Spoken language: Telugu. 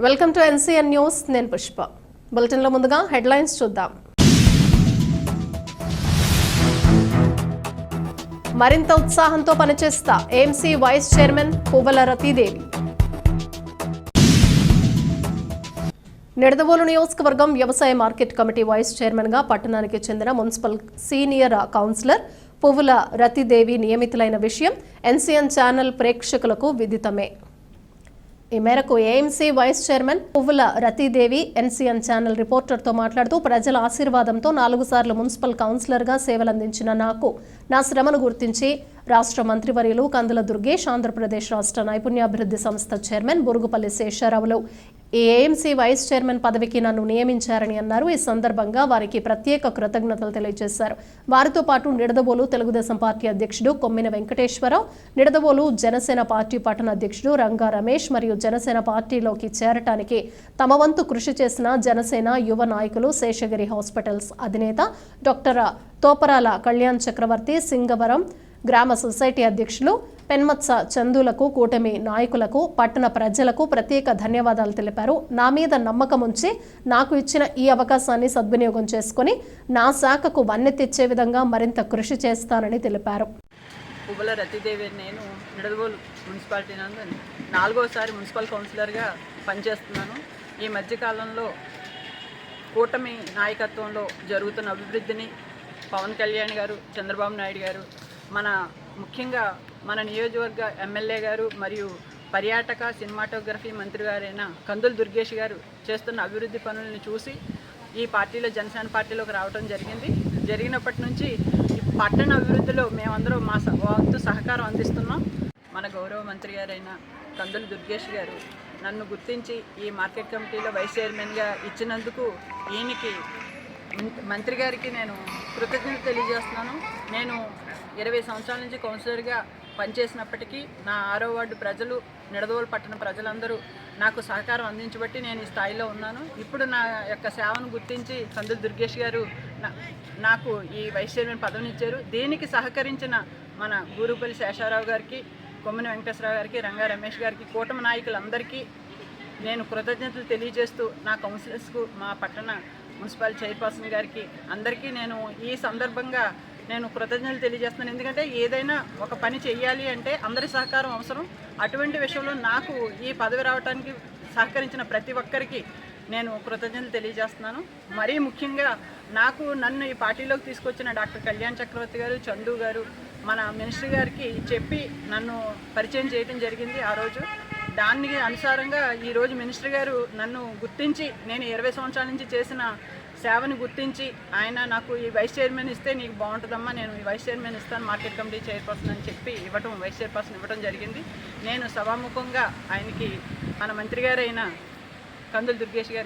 Welcome to NCN news. నేను పుష్ప. బులెటిన్లో ముందుగా హెడ్లైన్స్ చూద్దాం. మరింత ఉత్సాహంతో పనిచేస్తా AMC vice chairman Puvvala Ratidevi. Nidadavolu నియోజకవర్గం వ్యవసాయ మార్కెట్ కమిటీ వైస్ చైర్మన్ గా పట్టణానికి చెందిన municipal senior councillor Puvvala Ratidevi నియమితులైన విషయం ఎన్సీఎన్ ఛానల్ ప్రేక్షకులకు విదితమే. ఈ మేరకు AMC vice chairman Puvvala Ratidevi NCN channel రిపోర్టర్తో మాట్లాడుతూ, ప్రజల ఆశీర్వాదంతో 4 సార్లు మున్సిపల్ కౌన్సిలర్గా సేవలందించిన నాకు నా శ్రమను గుర్తించి రాష్ట్ర మంత్రివర్యులు కందుల దుర్గేష్, ఆంధ్రప్రదేశ్ రాష్ట్ర నైపుణ్యాభివృద్ధి సంస్థ చైర్మన్ బురుగుపల్లి శేషారావులు ఈ ఏఎంసీ వైస్ చైర్మన్ పదవికి నన్ను నియమించారని అన్నారు. ఈ సందర్భంగా వారికి ప్రత్యేక కృతజ్ఞతలు తెలియజేశారు. వారితో పాటు నిడదవోలు తెలుగుదేశం పార్టీ అధ్యక్షుడు కొమ్మిన వెంకటేశ్వరరావు, నిడదవోలు జనసేన పార్టీ పట్టణ అధ్యక్షుడు రంగా రమేష్ మరియు జనసేన పార్టీలోకి చేరటానికి తమ వంతు కృషి చేసిన జనసేన యువ నాయకులు, శేషగిరి హాస్పిటల్స్ అధినేత డాక్టర్ తోపరాల కళ్యాణ్ చక్రవర్తి, సింగవరం గ్రామ సొసైటీ అధ్యక్షులు పెన్మత్స చందులకు, కూటమి నాయకులకు, పట్టణ ప్రజలకు ప్రత్యేక ధన్యవాదాలు తెలిపారు. నా మీద నమ్మకం ఉంచి నాకు ఇచ్చిన ఈ అవకాశాన్ని సద్వినియోగం చేసుకుని నా శాఖకు వన్నె తెచ్చే విధంగా మరింత కృషి చేస్తానని తెలిపారు. పువ్వల రతీదేవి నేను నిడదవోలు మున్సిపాలిటీ నందు 4వసారి మున్సిపల్ కౌన్సిలర్గా పనిచేస్తున్నాను. ఈ మధ్యకాలంలో కూటమి నాయకత్వంలో జరుగుతున్న అభివృద్ధిని పవన్ కళ్యాణ్ గారు, చంద్రబాబు నాయుడు గారు, ముఖ్యంగా మన నియోజకవర్గ ఎమ్మెల్యే గారు మరియు పర్యాటక సినిమాటోగ్రఫీ మంత్రి గారైన కందుల దుర్గేష్ గారు చేస్తున్న అభివృద్ధి పనులను చూసి ఈ పార్టీలో జనసేన పార్టీలోకి రావడం జరిగినప్పటి నుంచి ఈ పట్టణ అభివృద్ధిలో మేమందరం మా వంతు సహకారం అందిస్తున్నాం. మన గౌరవ మంత్రి గారైన కందుల దుర్గేష్ గారు నన్ను గుర్తించి ఈ మార్కెట్ కమిటీలో వైస్ చైర్మన్గా ఇచ్చినందుకు ఈయనకి, మంత్రి గారికి నేను కృతజ్ఞత తెలియజేస్తున్నాను. నేను 20 సంవత్సరాల నుంచి కౌన్సిలర్గా పనిచేసినప్పటికీ నా 6వ వార్డు ప్రజలు, నిడదవోలు పట్టణ ప్రజలందరూ నాకు సహకారం అందించబట్టి నేను ఈ స్థాయిలో ఉన్నాను. ఇప్పుడు నా యొక్క సేవను గుర్తించి కందుల దుర్గేష్ గారు నాకు ఈ వైస్ చైర్మన్ పదవినిచ్చారు. దీనికి సహకరించిన మన బూరుగుపల్లి శేషారావు గారికి, కొమ్మిన వెంకటేశ్వరరావు గారికి, రంగా రమేష్ గారికి, కూటమి నాయకులందరికీ నేను కృతజ్ఞతలు తెలియజేస్తూ, నా కౌన్సిలర్స్కు, మా పట్టణ మున్సిపల్ చైర్పర్సన్ గారికి, అందరికీ నేను ఈ సందర్భంగా నేను కృతజ్ఞతలు తెలియజేస్తున్నాను. ఎందుకంటే ఏదైనా ఒక పని చెయ్యాలి అంటే అందరి సహకారం అవసరం. అటువంటి విషయంలో నాకు ఈ పదవి రావడానికి సహకరించిన ప్రతి ఒక్కరికి నేను కృతజ్ఞతలు తెలియజేస్తున్నాను. మరీ ముఖ్యంగా నన్ను ఈ పార్టీలోకి తీసుకొచ్చిన డాక్టర్ కళ్యాణ్ చక్రవర్తి గారు, చందు గారు, మన మినిస్టర్ గారికి చెప్పి నన్ను పరిచయం చేయడం జరిగింది. ఆ రోజు దానికి అనుసారంగా ఈరోజు మినిస్టర్ గారు నన్ను గుర్తించి, నేను 20 సంవత్సరాల నుంచి చేసిన సేవను గుర్తించి ఆయన నాకు ఈ వైస్ చైర్మన్ ఇస్తే నీకు బాగుంటుందమ్మా, నేను ఈ వైస్ చైర్మన్ ఇస్తాను, మార్కెట్ కమిటీ చైర్పర్సన్ అని చెప్పి వైస్ చైర్పర్సన్ ఇవ్వడం జరిగింది. నేను సభాముఖంగా ఆయనకి, మన మంత్రి గారైన కందుల దుర్గేష్ గారికి